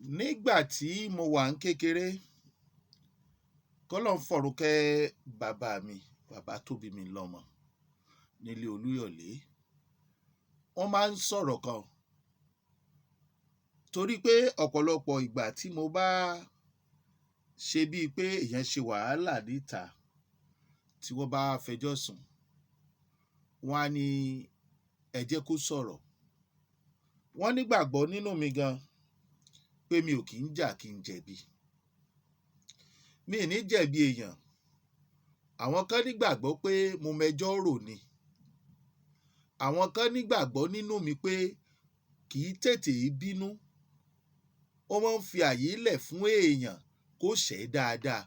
Nígbà tí mo wà ń kékeré, k'Ọlọ́run fọ̀run kẹ́ bàbá mi, bàbá tó bí mi lọ́mọ nílé Olúyọ̀lé. Wọ́n máa ń sọ̀rọ̀ kan torí pé ọ̀pọ̀lọpọ̀ ìgbà tí mo bá ṣe bíi pé èèyàn ṣe wàhálà níta tí wọ́n bá fẹjọ́ sùn, wọ́n á ní ẹ jẹ́ kó sọ̀rọ̀. Wọ́n nígbàgbọ́ nínú mi gan pé mi ò kí ń jà kí n jẹ̀bi. Mi ì ní jẹ̀bi èèyàn. Àwọn kan nígbàgbọ́ pé mo mẹjọ́ rò ni. Àwọn kan nígbàgbọ́ nínú mi pé kì í tètè bínú. Ó máa ń fi àyè lẹ̀ fún èèyàn kó ṣẹ̀ dáadáa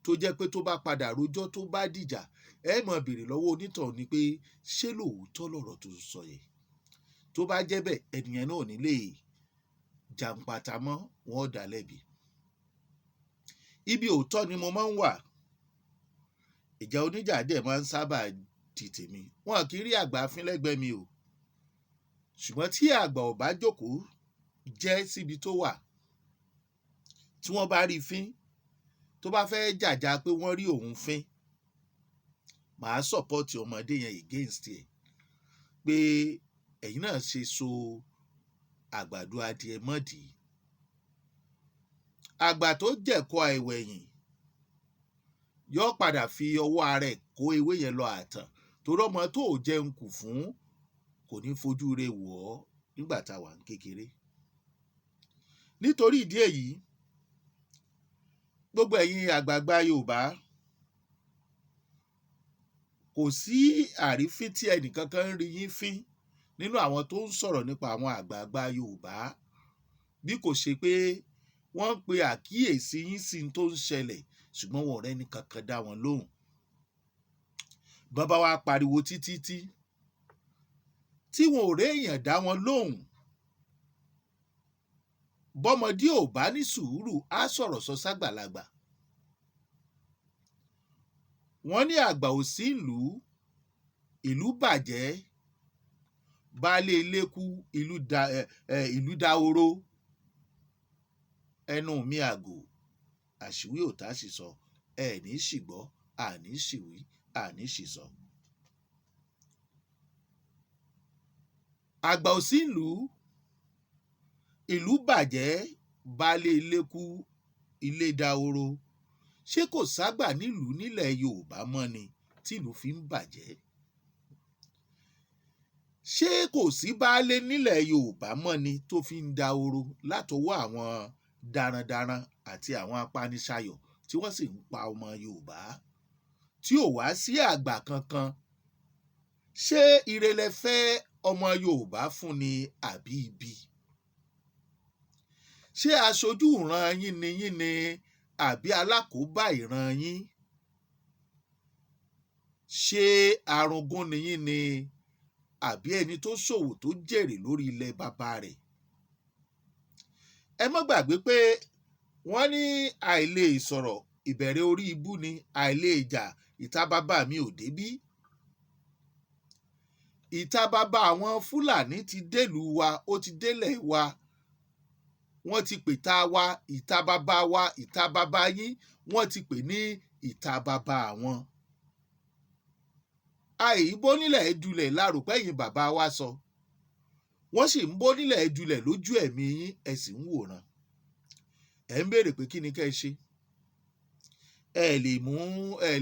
tó jẹ́ pé tó bá padà rojọ́ tó bá dìjà, ẹ máa béèrè lọ́wọ́ onítọ̀hún ni pé ṣé lóòótọ́ lọ̀rọ̀ tó sọ yẹn? Tó bá jẹ́ bẹ́ẹ̀, ẹnìyẹn náà ò ní lè jàǹpátá mọ́, wọn ó dá lẹ́bi. Ibi òótọ́ ni mo máa ń wà. Ìjà oníjà dẹ̀ máa ń sábà di tèmi. Wọn kì í rí àgbà fín lẹ́gbẹ̀ẹ́ mi o. Ṣùgbọ́n tí àgbà ò bá jókòó jẹ́ síbi tó wà, tí wọ́n bá rí fín, tó bá fẹ́ jàjà pé wọ́n rí òun fín, màá sọ̀pọ́ọ̀tì ọmọdé yẹn against ẹ̀ pé ẹ̀yin náà ṣe so àgbàdo adìẹ mọ́dì. Àgbà tó jẹ̀kọ àìwẹ̀yìn yóò padà fi ọwọ́ ara ẹ̀ kó ewé yẹn lọ àtàn torí ọmọ tó ò jẹun kù fún kò ní fojú re wò ọ́ nígbà tá a wà ní kékeré. Nítorí ìdí èyí, gbogbo ẹ̀yin àgbààgbà Yorùbá, kò sí àrífín tí ẹnìkankan ń rí yín fín nínú àwọn tó ń sọ̀rọ̀ nípa àwọn àgbààgbà Yorùbá bí kò ṣe pé wọ́n ń pe àkíyèsí yín sí tó ń ṣẹlẹ̀ ṣùgbọ́n wọn ò rẹ́ni kankan dá wọn lóhùn. Bàbá wa pariwo títí tí wọn ò réèyàn dá wọn lóhùn. Bọ́mọdé ò bá ní sùúrù á sọ̀rọ̀ sọ ságbàlagbà. Wọ́n ní àgbà ò sí ìlú bàjẹ́, baálé ilé kú, ìlú dahoro. Ẹnu mi àgò, àṣìwí ò tá sì sọ, ẹ ní ṣìgbọ́, àní ṣìwí, àní ṣìsọ. Àgbà ò sí ìlú bàjẹ́, baálé ilé kú, ilé dahoro. Ṣé kò ságbà nílùú nílẹ̀ Yorùbá mọ́ ni tìlú fi ń bàjẹ́? Ṣé kò sí baálé nílẹ̀ Yorùbá mọ́ ni tó fi ń dahoro látọwọ́ àwọn darandaran àti àwọn apaniṣayọ̀ tí wọ́n sì ń pa ọmọ Yorùbá tí ò wá sí àgbà kankan? Ṣé ire lẹ fẹ́ ọmọ Yorùbá fún ni àbí ibi? Ṣé aṣojú ìran yín ni àbí alákòóbá ìran yín? Ṣé arúgún ni yín ni àbí ẹni tó ṣòwò tó jèrè lórí ilẹ̀ bàbá rẹ̀? Ẹ má gbàgbé pé wọ́n ní àìlè sọ̀rọ̀ ìbẹ̀rẹ̀ orí ibú ni, àìlè jà ìta bàbá mi ò débí. Ìta bàbá àwọn Fúlàní ti délùú wa, ó ti délẹ̀ wa. Wọ́n ti pè ta wa, ìta bàbá wa, ìta bàbá yín, wọ́n ti pè ní ìta bàbá àwọn. Àìbónílẹ̀ dulẹ̀ lárùpẹ́yìn bàbá wa sọ. Wọ́n sì ń bónílẹ̀ dulẹ̀ lójú ẹ̀mí yín, ẹ sì ń wòran. Ẹ ń béèrè pé kí ni kẹ́ ẹ ṣe? Ẹ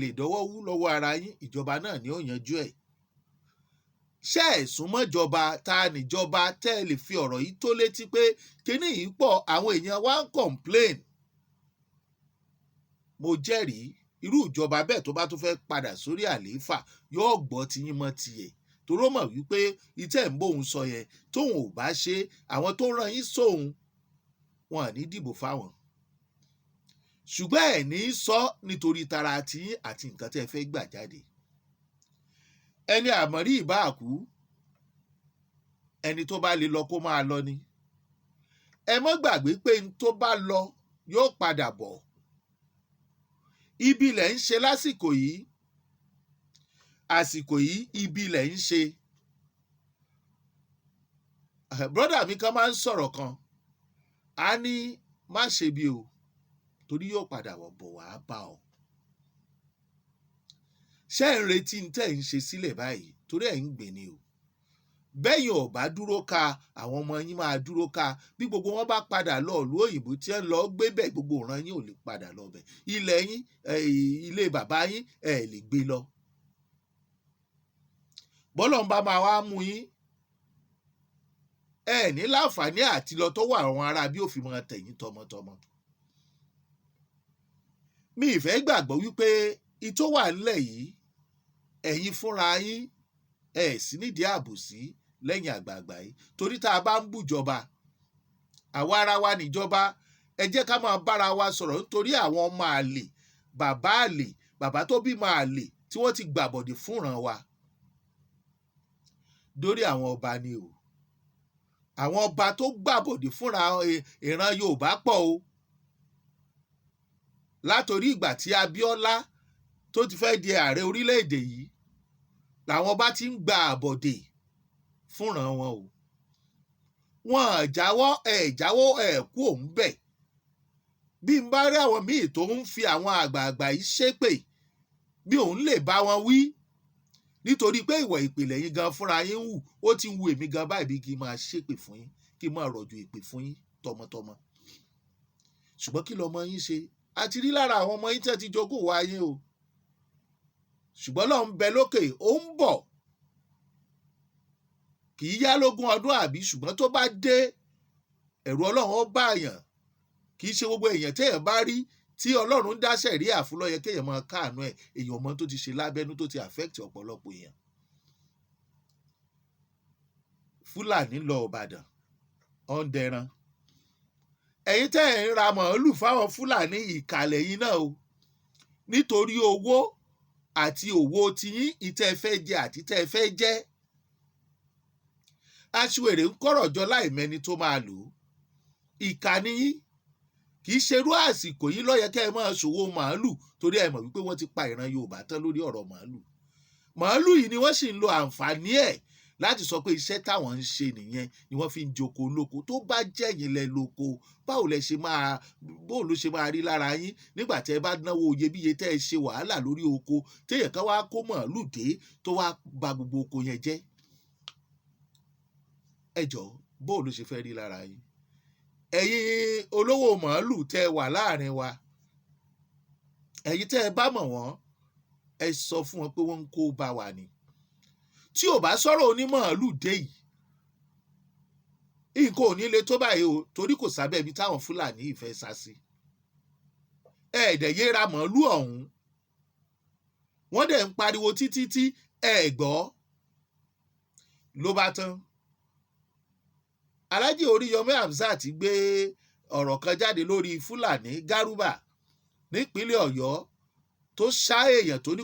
lè dọ́wọ́ wú lọ́wọ́ ara yín, ìjọba náà ni ó yanjú ẹ̀. Ṣé ẹ súnmọ́ ìjọba? Ta níjọba tẹ́ ẹ lè fi ọ̀rọ̀ yìí tó létí pé kíní yìí pọ̀, àwọn èèyàn wa ń complain? Mo jẹ́rìí irú ìjọba bẹ́ẹ̀ tó bá tún fẹ́ padà sórí àlééfà yóò gbọ́ tiyín mọ́ tiẹ̀ torí ó mọ̀ wípé ìtẹ́ ń bóun sọ yẹn tóun ò bá ṣe, àwọn tó rán yín sóun wọn à ní dìbò fáwọn. Ṣùgbọ́n ẹ̀ ní sọ nítorí tara tiyín àti nǹkan tẹ́ ẹ fẹ́ gbà jáde. Ẹni àmọ̀rí ìbáàkú, ẹni tó bá lè lọ kó máa lọ ni. Ẹ má gbàgbé pé n tó bá lọ yóò padà bọ̀. Ibi lẹ̀ ń ṣe lásìkò yìí. Àsìkò yìí ibi lẹ̀ ń ṣe. Brọ́dà mi kan máa ń sọ̀rọ̀ kan. A ní má ṣe bí o, torí yóò padà bọ̀ wá bá ọ. ṣé ẹ̀ ń retí tẹ́ ẹ̀ ń ṣe sílẹ̀ báyìí torí ẹ̀ ń gbè ni o. bẹ́yìn ò bá dúró ka àwọn ọmọ yín máa dúró ka. bí gbogbo wọn bá padà lọ ìlú òyìnbó tí ẹ ń lọ gbé bẹ̀, gbogbo ìran yín ò lè padà lọ bẹ̀. ilẹ̀ yín, ilé bàbá yín ẹ̀ lè gbé lọ. bọ́lọ̀ ń bá máa wá mú yín, ẹ ní láǹfààní àti lọ tó wà àwọn ará bí òfin máa tẹ̀yìn tọmọtọmọ. mi ìfẹ́ gbàgbọ́ wípé ìtó wà nílẹ̀ yìí ẹ̀yin fúnra yín ẹ̀ sí nídìí àbòsí lẹ́yìn àgbààgbà yìí. torí tá a bá ń bùjọba, àwa ara wa níjọba, ẹ jẹ́ ká máa bára wa sọ̀rọ̀ nítorí àwọn ọmọ àlè, bàbá tó bímọ àlè tí wọ́n ti gbàbọ̀dè fúnran wa. dórí àwọn ọba ni o. àwọn ọba tó gbàbọ̀dè fúnra ìran Yorùbá pọ̀ o. látòrí ìgbà tí Abíọ́lá tó ti fẹ́ di ààrẹ orílẹ̀-èdè yìí làwọn ọba ti ń gba àbọ̀dè fúnran wọn o. wọn jáwọ́ kú òun bẹ̀. bí n bá rí àwọn míì tó ń fi àwọn àgbààgbà yìí ṣépè, bí òun lè bá wọn wí, nítorí pé ìwà ìpìlẹ̀ yín gan fúnra yín wù, ó ti ń wu èmi gan báyìí bí kí n máa ṣépè fún yín, kí n máa rọ̀jò ìpè fún yín tọmọtọmọ. ṣùgbọ́n kí lọmọ yín ṣe? a ti rí lára àwọn ọmọ yín tẹ́ ti jogún wa yín o. ṣùgbọ́n lọ́n ń bẹ lókè, ó ń bọ̀. kì í yá lógún ọdún àbí, ṣùgbọ́n tó bá dé ẹ̀rù Ọlọ́run ó bá èèyàn. kì í ṣe gbogbo èèyàn téèyàn bá rí tí Ọlọ́run dá sẹ̀ríà fún ló yẹ kéèyàn máa káàánú ẹ̀. èèyàn ọmọ tó ti ṣe lábẹ́nú tó ti affect ọ̀pọ̀lọpọ̀ èèyàn. Fúlàní lọ Ìbàdàn ó ń dẹran. ẹ̀yin tẹ́ ẹ̀ ń ra màálù fáwọn Fúlàní ìkàlẹ̀ yín náà o, nítorí owó àti òwò tiyín, ìtẹ́ fẹ́ jẹ àti tẹ́ fẹ́ jẹ́. aṣiwèrè ń kọ̀rọ̀ jọ láìmẹ́ni tó máa lò ó. ìkànnì yín kì í ṣerú àsìkò yìí ló yẹ kẹ́ ẹ máa ṣòwò màálù, torí ẹ mọ̀ wípé wọ́n ti pa ìran Yorùbá tán lórí ọ̀rọ̀ màálù. màálù yìí ni wọ́n sì ń lo àǹfààní ẹ̀ láti sọ pé iṣẹ́ táwọn ń ṣe nìyẹn, ni wọ́n fi ń joko lóko. tó bá jẹ́yìn lẹ lóko, báwo ló ṣe máa rí lára yín nígbà tí ẹ bá náwó iyebíye tẹ́ ẹ ṣe wàhálà lórí oko, téèyàn kan wá kó màálù dé tó wá ba gbogbo oko yẹn jẹ́. ẹ jọ̀ọ́, báwo ló ṣe fẹ́ rí lára yín? ẹ̀yin olówó màálù tẹ́ wà láàrin wa, ẹ̀yin tẹ́ ẹ bá mọ̀ wọ́n, ẹ sọ fún wọn pé wọ́n ń kó bá wa ni. tí ò bá sọ̀rọ̀ onímàálù dé yìí, nǹkan ò ní le tó báyìí o, torí kò sábẹ́ ibi táwọn Fúlàní ìfẹ́ sá sí. ẹ̀ẹ́dẹ̀ yé ra màálù ọ̀hún, wọ́n dẹ̀ ń pariwo títí tí ẹ gbọ́ ló bá tán. Alhaji Oríyọmí Hamzat gbé ọ̀rọ̀ kan jáde lórí Fúlàní Gárúbà nípínlẹ̀ Ọ̀yọ́ tó ṣá èèyàn tó ní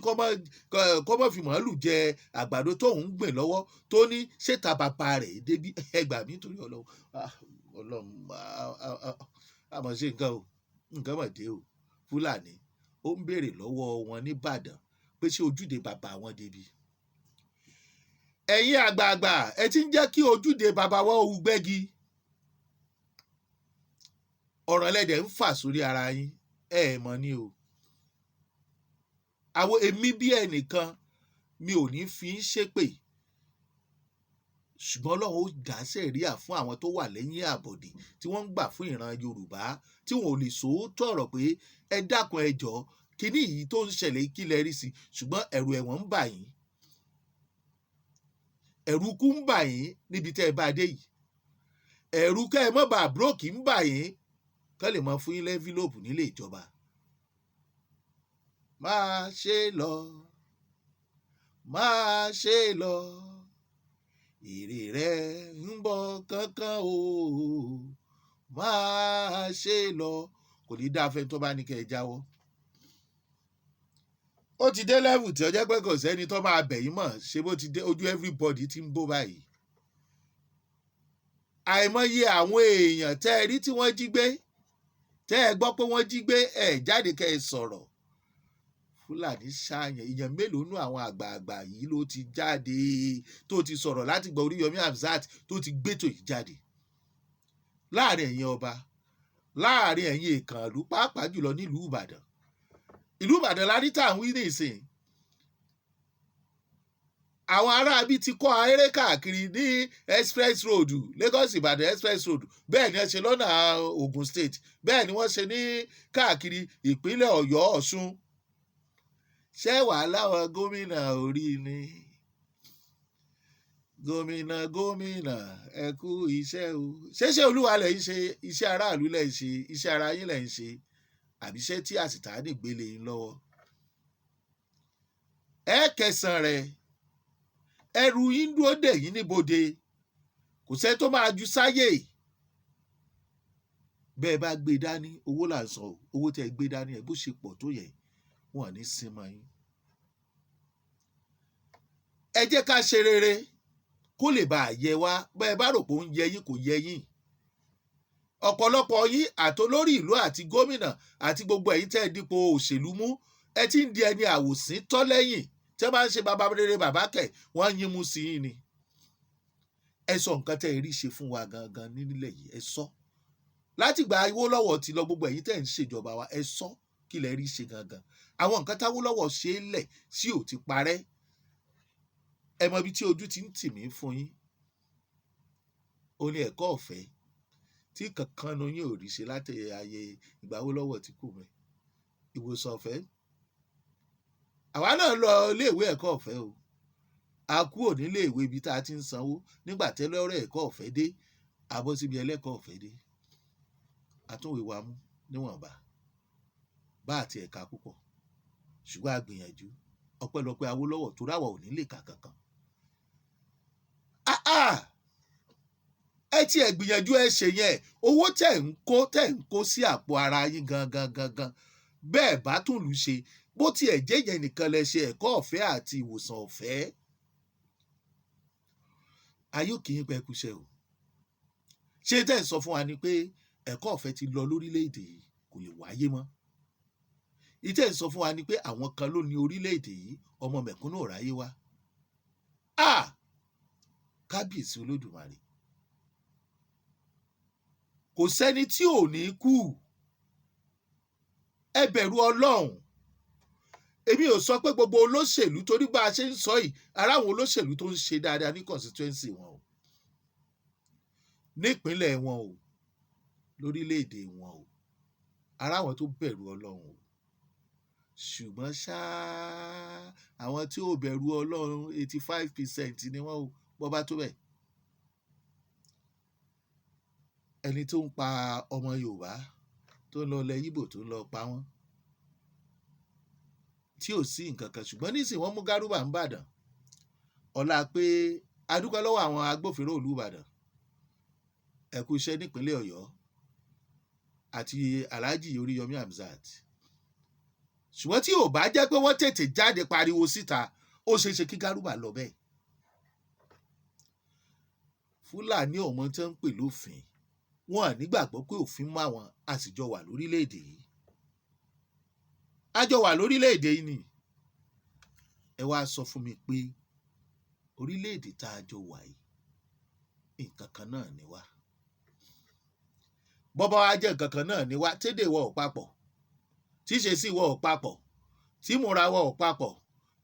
kó má fi màálù jẹ àgbàdo tóun ń gbìn lọ́wọ́, tó ní ṣètà bàbá rẹ̀ débi. ẹgbà mi torí Ọlọ́run àmọ́ ṣe nǹkan mọ̀ dé o. Fúlàní ó ń béèrè lọ́wọ́ wọn nìbàdàn pé ṣé ojúde bàbá wọn débi. ẹ̀yin àgbààgbà, ẹ ti ń jẹ́ kí ojúde bàbá wọn ò gbẹ́gi. ọ̀ràn ẹlẹ́dẹ̀ ń fà sórí ara yín, ẹ mọ̀ ni o. àwọn èmi bí ẹnìkan, mi ò ní fi ń ṣépè, ṣùgbọ́n Ọlọ́run ó dá sẹ̀ríà fún àwọn tó wà lẹ́yìn àbọ̀dè tí wọ́n ń gbà fún ìran Yorùbá, tí wọn ò lè sòótọ́ ọ̀rọ̀ pé ẹ dákun ẹ jọ̀ọ́, kíní yìí tó ń ṣẹlẹ̀ kí lẹ rí sí, ṣùgbọ́n ẹ̀rù ẹ̀wọ̀n ń bà yín, ẹ̀rù kú ń bà yín níbi tẹ́ ẹ bá dé yìí, ẹ̀rù kẹ́ ẹ mọ́ bá búrókì ń bà yín, kọ́ lè mọ fún yín lẹ́fílòpù nílé ìjọba. máa ṣe lọ, máa ṣe lọ, èrè rẹ ń bọ̀ kánkán o, máa ṣe lọ. kò ní dáa fẹ́ tó bá ní kẹ́ ẹ jáwọ́. ó ti dé level tí ó jẹ́ pé kò sẹ́ni tó máa bẹ̀ yín mọ̀, ṣé bó ti dé ojú everybody ti ń bó báyìí. àìmọye àwọn èèyàn tẹ́ ẹ rí tí wọ́n jí gbé, tẹ́ ẹ gbọ́ pé wọ́n jí gbé, ẹ jáde kẹ́ ẹ sọ̀rọ̀. Fúlàní ṣàyàn, èèyàn mélòó nú àwọn àgbààgbà yìí ló ti jáde tó ti sọ̀rọ̀ láti gba Oríyọmí Hamzat tó ti gbétò yìí jáde. láàrin ẹ̀yin ọba, láàrin ẹ̀yin ìkànnlú pàápàá jùlọ nílùú Ìbàdàn. Ìlú Ìbàdàn la ní tá à ń wí ní ìsìn. Àwọn aráabí ti kọ́ ahéré káàkiri ní express road, Lagos Ìbàdàn express road, bẹ́ẹ̀ ni wọ́n ṣe lọ́nà Ogun State, bẹ́ẹ̀ ni wọ́n ṣe ní káàkiri ìpínlẹ̀ Ọ̀yọ́, Ọ̀ṣun. Ṣé wàá láwọn gómìnà orí ni? Gómìnà ẹ kú iṣẹ́ o. Ṣé olúwa lẹ̀ ń ṣe, iṣẹ́ aráàlú lẹ̀ ń ṣe, iṣẹ́ ara yín lẹ̀ ń ṣe, àbí ṣé tí àsìtàánì gbélé yín lọ́wọ́? Ẹ kẹsàn rẹ̀, ẹrù yín dúró dè yín níbodè, kò sẹ́ tó máa ju sáyè. Bẹ́ẹ̀ bá gbé dání, owó là ń sọ, owó tẹ́ gbé dání ẹ bó ṣe pọ̀ tó yẹ, wọn ò ní sinmi yín. Ẹ jẹ́ ká ṣe rere kó lè bá yẹ wá. Bẹ́ẹ̀ bá rò pé ó ń yẹ yín, kò yẹ yín. Ọ̀pọ̀lọpọ̀ yín àtolórí ìlú àti gómìnà àti gbogbo ẹ̀yin tẹ́ ẹ dípò òṣèlú mú, ẹ ti ń di ẹni àwòsín tọ́ lẹ́yìn. Tí wọ́n bá ń ṣe bàbá rere bàbá kẹ̀, wọ́n yín mú sí yín ni. Ẹ sọ nǹkan tẹ́ ẹ rí ṣe fún wa gangan nílẹ̀ yìí, ẹ sọ. Látìgbà Awólọ́wọ̀ ti lọ, gbogbo ẹ̀yin tẹ́ ẹ ń ṣèjọba wa, ẹ sọ kí lẹ rí ṣe gangan. Àwọn nǹkan táwólọ́wọ̀ ṣe é lẹ̀ sí ò ti parẹ́. Ẹ mọ ibi tí ojú ti ń tì mí fún yín. Ó ní ẹ̀kọ́ ọ̀fẹ́ tí kankan nu yín ò rí ṣe láti ayé ìgbà Awólọ́wọ̀ tí kù mẹ́. Ìwòsàn ọ̀fẹ́. Àwa náà lọ iléèwé ẹ̀kọ́ ọ̀fẹ́ o. A kúrò nílé ìwé ibi tá a ti ń sanwó nígbà tẹ́lọ́rọ̀ ẹ̀kọ́ ọ̀fẹ́ dé, a bọ́ síbi ẹlẹ́kọ̀ọ́ ọ̀fẹ́ dé. A tún wèé wa mú níwọ̀nba bá àti ẹ̀ka púpọ̀, ṣùgbọ́n a gbìyànjú ọpẹ́lọpẹ́ Awólọ́wọ̀ tó ráwọ̀ ò ní lè kà kankan. Ẹ ti ẹ̀ gbìyànjú ẹ ṣe yẹn, owó tẹ̀ ń kó sí àpò ara yín gangan bẹ́ẹ̀ bá tún lù ṣe, bó tiẹ̀ jẹ́ yẹn nìkan lẹ ṣe ẹ̀kọ́ ọ̀fẹ́ àti ìwòsàn ọ̀fẹ́. Ayé ò kì í pẹ́ kúṣẹ́ o. Ṣé tẹ́ ẹ̀ sọ fún wa ni pé ẹ̀kọ́ ọ̀fẹ́ ti lọ lórílẹ̀‐èdè yìí, kò lè wáyé mọ́? Ìtẹ́ ẹ̀ sọ fún wa ni pé àwọn kan ló ní orílẹ̀‐èdè yìí, ọmọ mẹ̀kúnnù ò ráyé wá. Kábíyèsí Olódùmarè. Kò sẹ́ni tí ò ní kú. Ẹ bẹ̀rù Ọlọ́run. Èmi ò sọ pé gbogbo olóṣèlú, torí bá a ṣe ń sọ yìí, ara àwọn olóṣèlú tó ń ṣe dáadáa ní constituency wọn o, nípínlẹ̀ wọn o, lórílẹ̀‐èdè wọn o, ara àwọn tó bẹ̀rù Ọlọ́run o. Ṣùgbọ́n àwọn tí ò bẹ̀rù Ọlọ́run 85% ni wọ́n o, bọ́ bá tó bẹ̀. Ẹni tó ń pa ọmọ Yorùbá tó ń lọ ilẹ̀ Ìgbò tó ń lọ pa wọ́n, tí ò sí nǹkan kan, ṣùgbọ́n nísìnyí wọ́n mú Gárúbà ń bàdàn. Ọlá pé a dúpẹ́ lọ́wọ́ àwọn agbófinró ìlú Ìbàdàn, ẹ kú iṣẹ́ nípínlẹ̀ Ọ̀yọ́ àti Alhaji Oríyọmí Hamzat. Ṣùgbọ́n tí ò bá jẹ́ pé wọ́n tètè jáde pariwo síta, ó ṣeé ṣe kí Gárúbà lọ bẹ́ẹ̀. Fúlàní ọmọ tí wọ́n ń pè lófin, wọn à nígbàgbọ́ pé òfin mú àwọn, a sì jọ wà lórílẹ̀‐èdè yìí. A jọ wà lórílẹ̀‐èdè yìí ni. Ẹ wá sọ fún mi pé orílẹ̀‐èdè tá a jọ wà yìí, nǹkan kan náà ni wá. Bọ́bá wa jẹ́ nǹkan kan náà ni wá, tédè wọ ò papọ̀, tí ṣe sí wọ ò papọ̀, tí múra wọ ò papọ̀,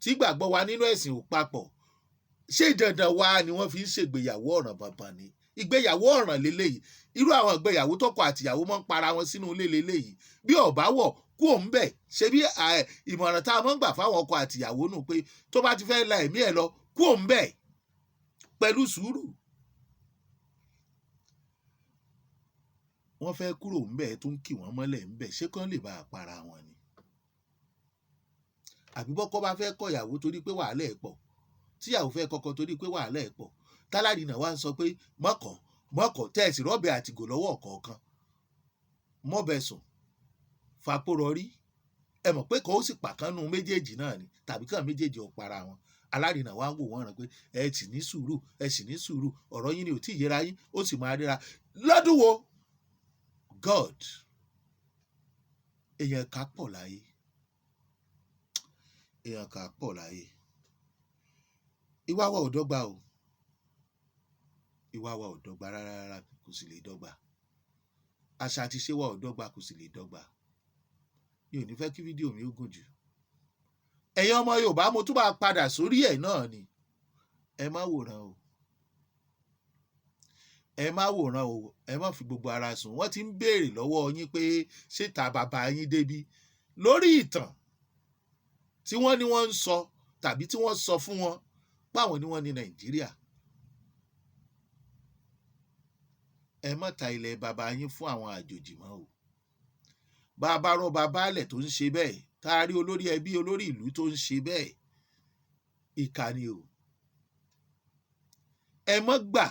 tí gbàgbọ́ wa nínú ẹ̀sìn ò papọ̀. Ṣé dandan wa ni wọ́n fi ń ṣègbéyàwó ọ̀ràn bàbàn ni? Ìgbéyàwó ọ̀ràn leléyìí. Irú àwọn ìgbéyàwó tọkọ àtìyàwó máa ń para wọn sínú ilé leléyìí. Bí ọ̀bá wọ̀ kú òun bẹ̀, ṣe bí ìmọ̀ràn tá a máa ń gbà fáwọn ọkọ àtìyàwó nù pé tó bá ti fẹ́ la ẹ̀mí ẹ̀ lọ, kú òun bẹ̀ pẹ̀lú sùúrù. Wọ́n fẹ́ kúrò ń bẹ̀ tó ń kì wọ́n mọ́lẹ̀ ń bẹ̀, ṣé kán lè bá a para wọn ni? Àbí bọ́kọ bá fẹ́ kọ ìyàwó torí pé wàhálà ẹ̀ pọ̀, tíyàwó fẹ́ kọ́kọ́ torí pé wàhálà ẹ̀ pọ̀, táládìnà wa ń sọ pé mọ́kọ̀ tẹ́ẹ̀sì rọ́bẹ̀ àtìgò lọ́wọ́ ọ̀kọ̀ọ̀kan, mọ́bẹ̀ sùn fapórọ̀ rí. Ẹ mọ̀ pé kò ó sì pàkánù méjèèjì náà ni, tàbí kàn méjèèjì ò para wọn. Aládìnà wa ń wò wọ́n rán pé ẹ sì ní sùúrù, ọ̀rọ̀ yín ni ò tí ì yẹra yín, ó sì máa ríra. Lọ́dún wo? God, èèyàn ká pọ̀ láyé. Ìwà wa ò dọ́gba o. Ìwà wa ò dọ́gba rárá, kò sì lè dọ́gba. àṣà àti ìṣe wa ò dọ́gba, kò sì lè dọ́gba. Mi ò ní fẹ́ kí fídíò mi ó gùn jù. Ẹ̀yin ọmọ Yorùbá, mo tún máa padà sórí ẹ̀ náà ni. Ẹ má wòran o. Ẹ má wòran o. Ẹ má fi gbogbo ara sùn. Wọ́n ti ń béèrè lọ́wọ́ yín pé ṣé ta bàbá yín débi lórí ìtàn tí wọ́n ní wọ́n ń sọ tàbí tí wọ́n sọ fún wọn báwọn ni wọ́n ní Nàìjíríà. Ẹ má ta ilẹ̀ bàbá yín fún àwọn àjòjì mọ́ o. Bàbá rọ bàbá alẹ̀ tó ń ṣe bẹ́ẹ̀, tá a rí olórí ẹbí olórí ìlú tó ń ṣe bẹ́ẹ̀, ìkà ni o. Ẹ má gbà.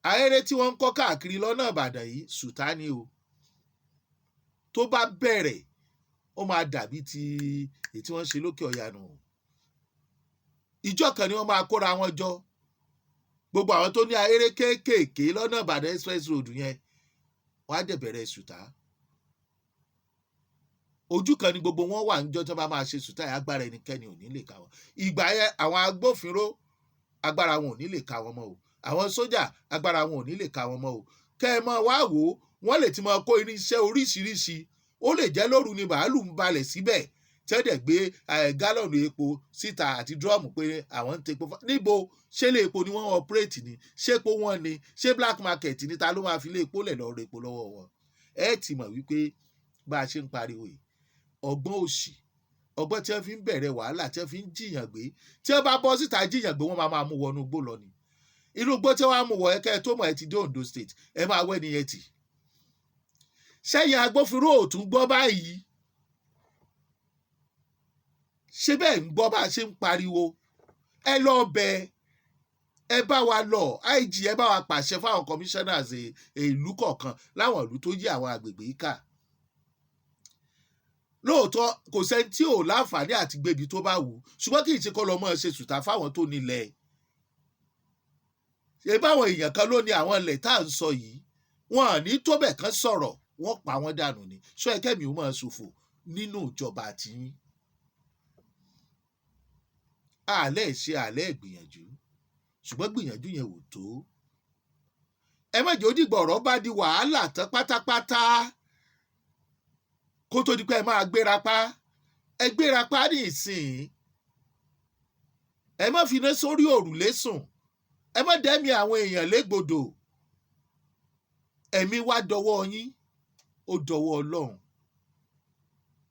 Ahéré tí wọ́n ń kọ́ káàkiri lọ́nà Ìbàdàn yìí sùtá ni o. Tó bá bẹ̀rẹ̀ ó máa dàbí ti èyí tí wọ́n ṣe lókè ọ̀yà nù. Ìjọ kan ni wọ́n máa kóra wọn jọ. Gbogbo àwọn tó ní ahéré kéékèèké lọ́nà Ìbàdàn express road yẹn wọ́n á dẹ̀ bẹ̀rẹ̀ sùtá. Ojú kan ni gbogbo wọn wà níjọ́ tó bá máa ṣe sùtá yẹn, agbára ẹnikẹ́ni ò ní lè ká wọn. Ìgbà yẹn àwọn agbófinró agbára wọn ò ní lè ká wọn mọ́ o. Àwọn sójà agbára wọn ò ní lè ká wọn mọ́ o. Kẹ́ ẹ mọ wá wò ó, wọ́n lè ti máa kó irinṣẹ́ oríṣiríṣi. Ó lè jẹ́ lóru ni bàálù ń balẹ̀ síbẹ̀ tí wọ́n dẹ̀ gbé gálọ̀nù epo síta àti dúrọ́ọ̀mù pé àwọn ń tepo. Níbo? Ṣé ilé epo ni wọ́n ọpẹ́rẹ́tì ni? Ṣé epo wọn ni? Ṣé black market ni? Ta ló máa fi ilé epo lẹ̀ lọ rẹ epo lọ́wọ́ wọn? Ẹ ti mọ̀ wípé bá a ṣe ń pariwo yìí, ọgbọ́n òṣì, ọgbọ́n tí wọ́n fi ń bẹ̀rẹ̀ wàhálà, tí wọ́n fi ń jiyàn gbé, tí wọ́n bá bọ́ síta jiyàn gbé, wọ́n máa mú wọnú igbó lọ ni. Inú igbó tí wọ́n á mú wọ ẹ̀kẹ́ tó mọ̀ ẹ ti dé Ondo State, ẹ máa wẹ́ nìyẹn tì. Ṣẹ́yìn agbófinró ò tún gbọ́ báyìí? Ṣé bẹ́ẹ̀ ń gbọ́ bá a ṣe ń pariwo? Ẹ lọ bẹ̀, ẹ bá wa lọ, IG ẹ bá wa pàṣẹ fáwọn commissioners ìlú kọ̀ọ̀kan láwọn ìlú tó yí àwọn agbègbè yìí ká. Lóòótọ́ kò sẹ́ni tí ò láǹfààní àti gbébi tó bá wù, ṣùgbọ́n kì í ṣe kọ́ lọ mọ́ ṣe sùtá fáwọn tó nílẹ̀. Ṣé báwọn èèyàn kan ló ní àwọn ilẹ̀ tá à ń sọ yìí, wọn à ní tó bẹ̀ kán sọ̀rọ̀, wọ́n pa wọ́n dànù ni. Ṣó ẹ kẹ́mi ó máa ṣòfò nínú ìjọba tiyín? Àlẹ́ ṣe àlẹ́ ìgbìyànjú, ṣùgbọ́n gbìyànjú yẹn ò tó. Ẹ má jẹ́ ó dìgbà ọ̀rọ̀ bá di wàhálà tán pátápátá kó tó di pé ẹ máa gbéra pa. Ẹ gbéra pa ní ìsìn. Ẹ má fi iná sórí òrùlé sùn. Ẹ má dẹ́mi àwọn èèyàn légbodò. Ẹ̀mí wá dọwọ́ yín, ó dọwọ́ Ọlọ́run.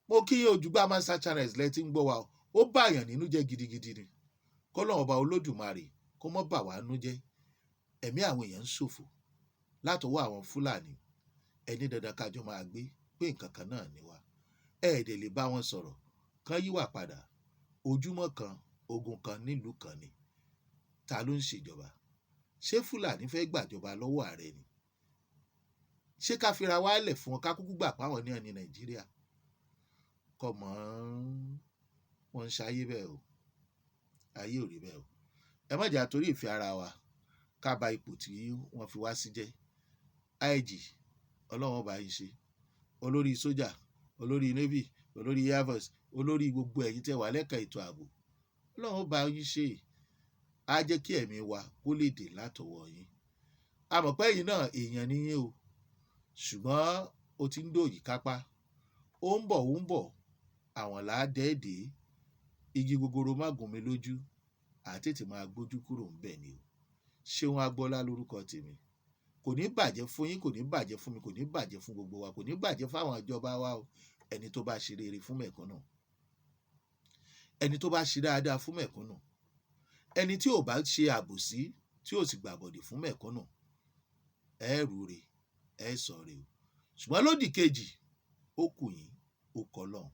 Mo kí yín Ojúgbà Master Channels lẹ ti ń gbọ́ wa, ó báyàn nínú jẹ́ gidigidi ni. Kọ́lọ́run ọba Olódùmarè kó mọ́ bà wá nú jẹ́. Ẹ̀mí àwọn èèyàn ń ṣòfò látọwọ́ àwọn Fúlàní. Ẹni dandan kájọ máa gbé pé nǹkan kan náà ni wá. Ẹ̀ẹ́dẹ̀ lè bá wọn sọ̀rọ̀ kán yíwà padà. Ojúmọ́ kan ogun kan nílùú kan ni. Ta ló ń ṣèjọba? Ṣé Fúlàní fẹ́ gbàjọba lọ́wọ́ ààrẹ ni? Ṣé ká fira wálẹ̀ fún wọn ká kúkú gbà páwọn ní ẹni Nàìjíríà? Kọ́mọ́ wọn ń ṣayé bẹ́ẹ̀ o. Ayé ò rí bẹ́ẹ̀ o. Ẹ má jà torí ìfẹ́ ara wa ká ba ipò tí wọ́n fi wá sí jẹ́. IG Ọlọ́run bá yín ṣe. Olórí sójà, olórí navy, olórí air force, olórí gbogbo ẹ̀yin tẹ́ wà lẹ́ka ètò ààbò, Ọlọ́run bá yín ṣe. Á jẹ́ kí ẹ̀mí wa kó lè dè látọwọ́ yín. A mọ̀ pé ẹ̀yin náà èèyàn ni yín o, ṣùgbọ́n ó ti ń dòyí kápá. Ó ń bọ̀, àwọn là á dẹ́ẹ̀dẹ́. Igi gogoro má gún mi lójú, àtètè máa gbójú kúrò ń bẹ̀ ni o. Ṣeun Agbọ́lá lórúkọ tèmi. Kò ní bàjẹ́ fún yín, kò ní bàjẹ́ fún mi, kò ní bàjẹ́ fún gbogbo wa, kò ní bàjẹ́ fáwọn ìjọba wa o. Ẹni tó bá ṣe rere fún mẹ̀kúnnù, ẹni tó bá ṣe dáadáa fún mẹ̀kúnnù, ẹni tí ò bá ṣe àbòsí tí ò sì gbàbọ̀dè fún mẹ̀kúnnù, ẹ rúre, ẹ sọ̀rè o. Ṣùgbọ́n lódì kejì, ó kù yín, ó kọ́ lọ́hùn.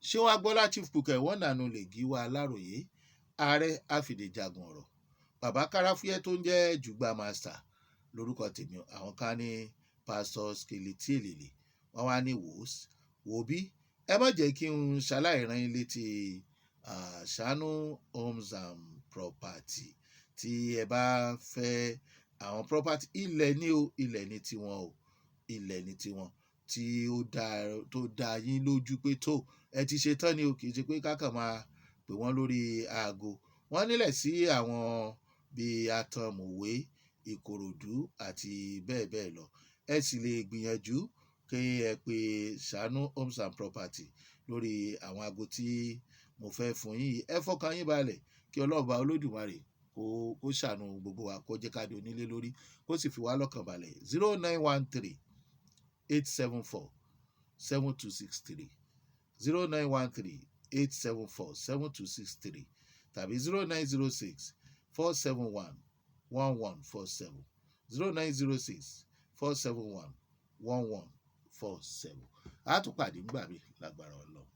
Ṣeun Agbọ́lá Chief Cook wọ́n nànú lè gí wa Aláròyé, ààrẹ àfìdíjagun ọ̀rọ̀. Bàbá Káráfúyẹ́ tó ń jẹ́ Jùgbà Master lórúkọ tèmi. Àwọn kan ní Pastor Skeleton Elele, wọ́n wá ní wò bí. Ẹ má jẹ́ kí n ṣaláìran yín létí Ṣàánú Homes and Property. Tí ẹ bá fẹ́ àwọn property, ilẹ̀ ní o, ilẹ̀ ní tiwọn o, ilẹ̀ ní tiwọn tí tó dá yín lójú pé tó ẹ ti ṣe tán ni o, kì í ṣe pé kákan máa pè wọ́n lórí aago. Wọ́n nílẹ̀ sí àwọn bíi Àtànmọ̀wé, Ìkòròdú àti bẹ́ẹ̀ bẹ́ẹ̀ lọ. ẹ sì lè gbìyànjú kí ẹ pe Ṣàánú Homes and Property lórí àwọn aago tí mo fẹ́ fún yín. Ẹ fọkàn yín balẹ̀ kí Ọlọ́run Olódùmarè kó ṣàánú gbogbo wa, kó jẹ́ ká di onílé lórí, kó sì fi wá lọ́kàn balẹ̀. 0913-874-7263 0913-874-7263 tàbí 0906-471-1147 0906-471-1147. A tún pàdé nígbà mi lágbára Ọlọ́run.